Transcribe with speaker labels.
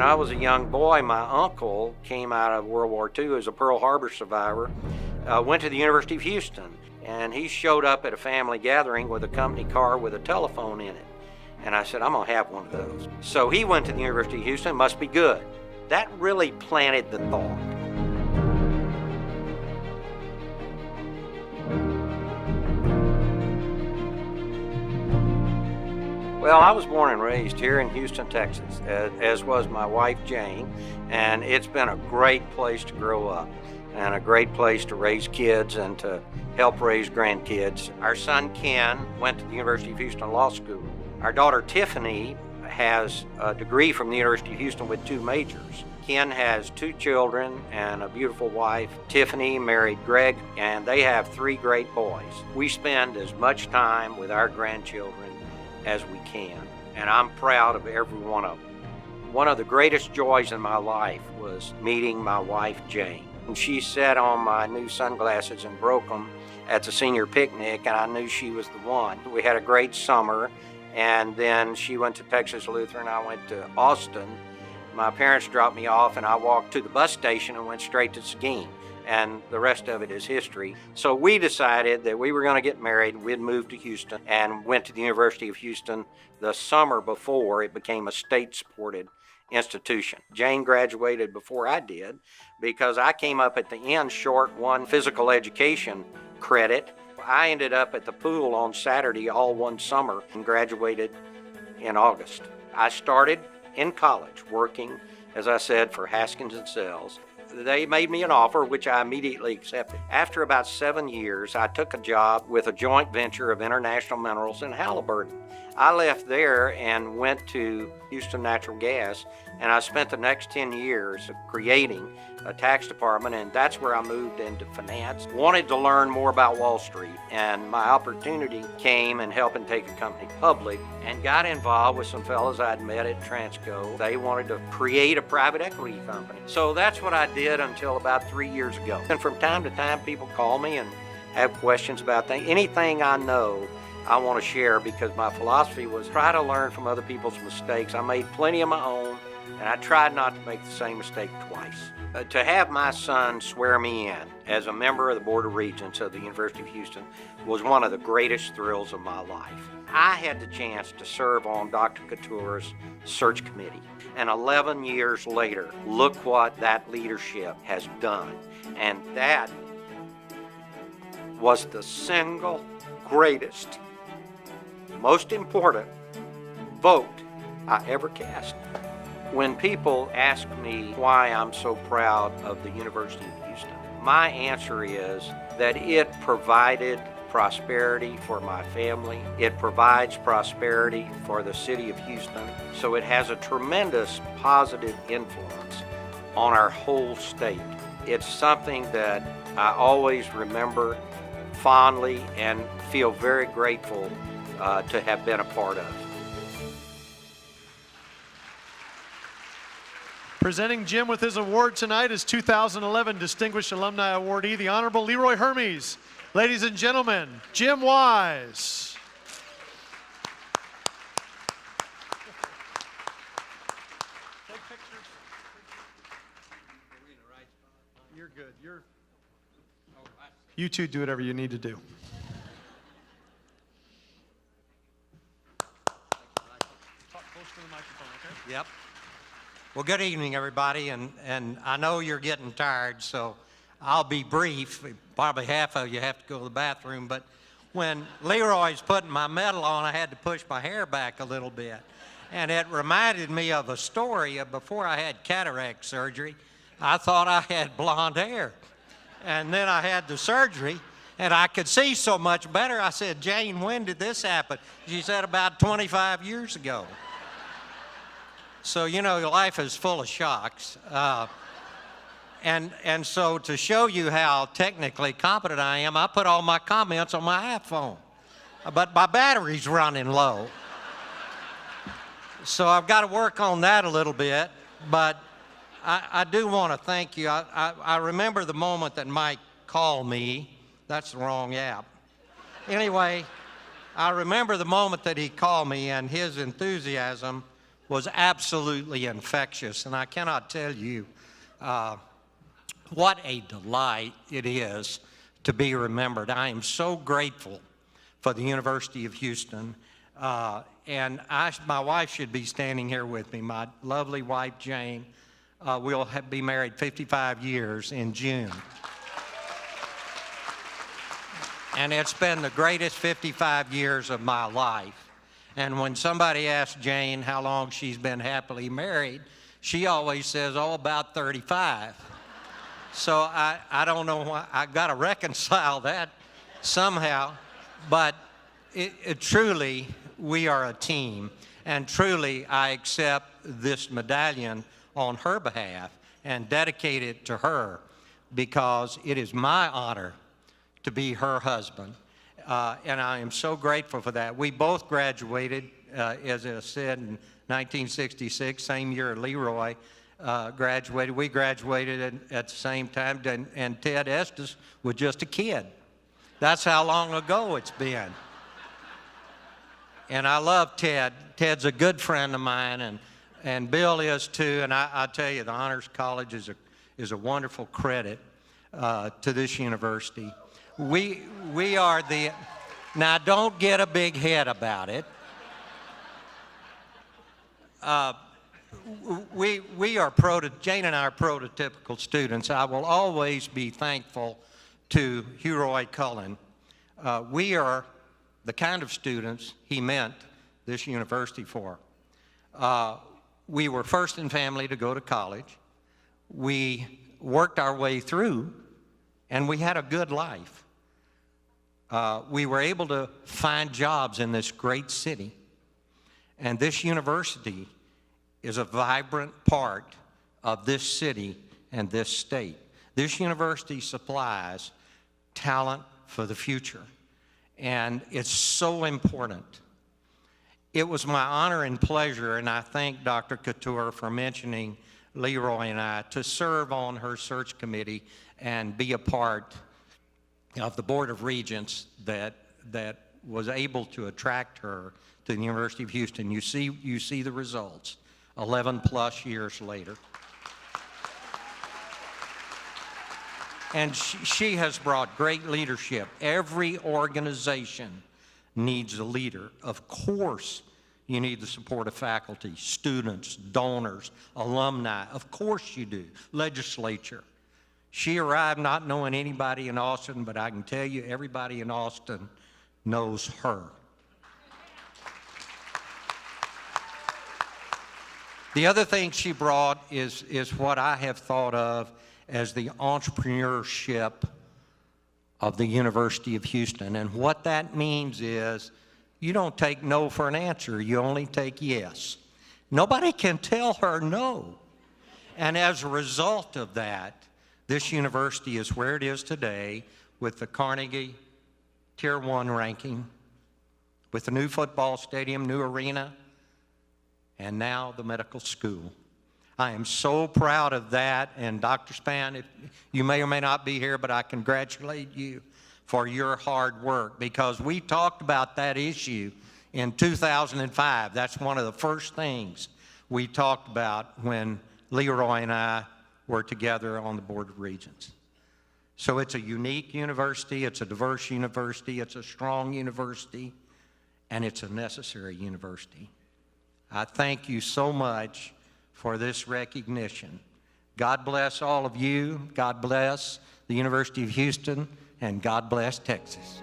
Speaker 1: I was a young boy, my uncle came out of World War II as a Pearl Harbor survivor, went to the University of Houston, and he showed up at a family gathering with a company car with a telephone in it. And I said, I'm gonna have one of those. So he went to the University of Houston, must be good. That really planted the thought. Well, I was born and raised here in Houston, Texas, as was my wife, Jane, and it's been a great place to grow up and a great place to raise kids and to help raise grandkids. Our son, Ken, went to the University of Houston Law School. Our daughter, Tiffany, has a degree from the University of Houston with 2 majors. Ken has 2 children and a beautiful wife. Tiffany married Greg, and they have 3 great boys. We spend as much time with our grandchildren as we can, and I'm proud of every one of them. One of the greatest joys in my life was meeting my wife, Jane. And she sat on my new sunglasses and broke them at the senior picnic, and I knew she was the one. We had a great summer, and then she went to Texas Lutheran, I went to Austin. My parents dropped me off, and I walked to the bus station and went straight to Seguin. And the rest of it is history. So we decided that we were going to get married. We'd moved to Houston and went to the University of Houston the summer before it became a state-supported institution. Jane graduated before I did because I came up at the end short 1 physical education credit. I ended up at the pool on Saturday all one summer and graduated in August. I started in college working, as I said, for Haskins and Sells. They made me an offer, which I immediately accepted. After about 7 years, I took a job with a joint venture of International Minerals in Halliburton. I left there and went to Houston Natural Gas, and I spent the next 10 years creating a tax department, and that's where I moved into finance. Wanted to learn more about Wall Street, and my opportunity came in helping take a company public, and got involved with some fellows I'd met at Transco. They wanted to create a private equity company. So that's what I did until about 3 years ago. And from time to time, people call me and have questions about things. Anything I know, I want to share, because my philosophy was try to learn from other people's mistakes. I made plenty of my own, and I tried not to make the same mistake twice. To have my son swear me in as a member of the Board of Regents of the University of Houston was one of the greatest thrills of my life. I had the chance to serve on Dr. Couture's search committee, and 11 years later, look what that leadership has done. And that was the single greatest, most important vote I ever cast. When people ask me why I'm so proud of the University of Houston, my answer is that it provided prosperity for my family. It provides prosperity for the city of Houston. So it has a tremendous positive influence on our whole state. It's something that I always remember fondly and feel very grateful to have been a part of.
Speaker 2: Presenting Jim with his award tonight is 2011 Distinguished Alumni Awardee, the Honorable Leroy Hermes. Ladies and gentlemen, Jim Wise. Take pictures. You're good. You two do whatever you need to do. Talk close to the microphone, okay?
Speaker 3: Yep. Well, good evening, everybody, and I know you're getting tired, so I'll be brief. Probably half of you have to go to the bathroom, but when Leroy's putting my medal on, I had to push my hair back a little bit, and it reminded me of a story of before I had cataract surgery. I thought I had blonde hair, and then I had the surgery, and I could see so much better. I said, Jane, when did this happen? She said, about 25 years ago. So, you know, life is full of shocks. And so to show you how technically competent I am, I put all my comments on my iPhone. But my battery's running low. So I've got to work on that a little bit. But I do want to thank you. I remember the moment that Mike called me. That's the wrong app. Anyway, I remember the moment that he called me, and his enthusiasm was absolutely infectious, and I cannot tell you what a delight it is to be remembered. I am so grateful for the University of Houston, and my wife should be standing here with me, my lovely wife, Jane. We'll be married 55 years in June. And it's been the greatest 55 years of my life. And when somebody asks Jane how long she's been happily married, she always says, oh, about 35. So I don't know why, I've got to reconcile that somehow. But truly, we are a team. And truly, I accept this medallion on her behalf and dedicate it to her, because it is my honor to be her husband. And I am so grateful for that. We both graduated, as I said, in 1966, same year Leroy graduated. We graduated at the same time, and Ted Estes was just a kid. That's how long ago it's been. And I love Ted. Ted's a good friend of mine, and Bill is too. And I tell you, the Honors College is a wonderful credit to this university. We are the, now don't get a big head about it. We are Jane and I are prototypical students. I will always be thankful to Hugh Roy Cullen. We are the kind of students he meant this university for. We were first in family to go to college. We worked our way through, and we had a good life. We were able to find jobs in this great city. And this university is a vibrant part of this city and this state. This university supplies talent for the future, and it's so important. It was my honor and pleasure, and I thank Dr. Couture for mentioning Leroy and I, to serve on her search committee and be a part of the Board of Regents that was able to attract her to the University of Houston. You see the results 11 plus years later. And she has brought great leadership. Every organization needs a leader. Of course, you need the support of faculty, students, donors, alumni. Of course you do. Legislature. She arrived not knowing anybody in Austin, but I can tell you everybody in Austin knows her. The other thing she brought is what I have thought of as the entrepreneurship of the University of Houston. And what that means is you don't take no for an answer, you only take yes. Nobody can tell her no. And as a result of that, this university is where it is today, with the Carnegie Tier 1 ranking, with the new football stadium, new arena, and now the medical school. I am so proud of that, and Dr. Span, you may or may not be here, but I congratulate you for your hard work, because we talked about that issue in 2005. That's one of the first things we talked about when Leroy and I were together on the Board of Regents. So it's a unique university, it's a diverse university, it's a strong university, and it's a necessary university. I thank you so much for this recognition. God bless all of you, God bless the University of Houston, and God bless Texas.